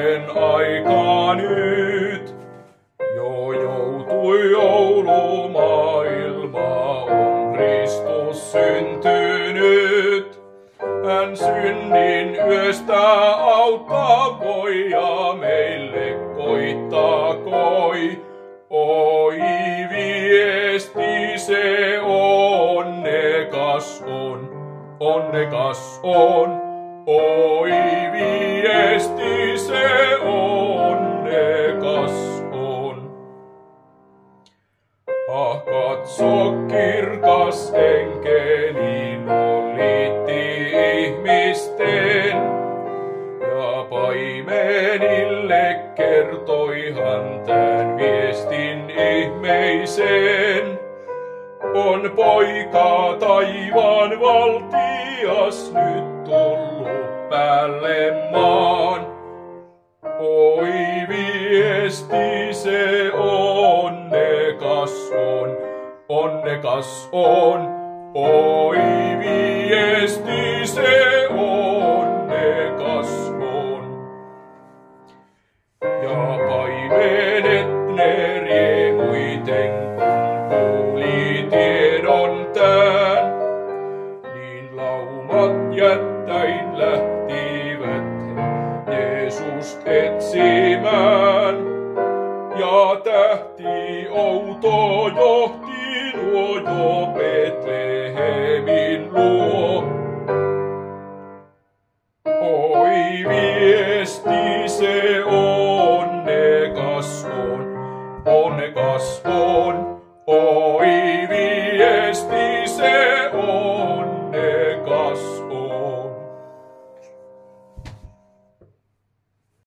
Onnien aika nyt. Jo joutui joulumaailma, on Kristus syntynyt. Hän synnin yöstä auttaa voi ja meille koittakoi. Oi viesti se onnekas on. Oi viesti se onnekas on. Ah, katso kirkas enkeli nollitti ihmisten ja paimenille kertoi hän tän viestin ihmeisen. On poika taivaan valtias nyt tullut päälle maan. Oi viesti se onnekas on. Oi viesti se onnekas on. Ja paimenet ne riemuiten kun kuuli tiedon tän, niin laumat jättäin lähtivät Jeesust etsimään. Ja tähti outo johti nuo jo Betlehemin luo. Oi viesti se onnekas on. Oi viesti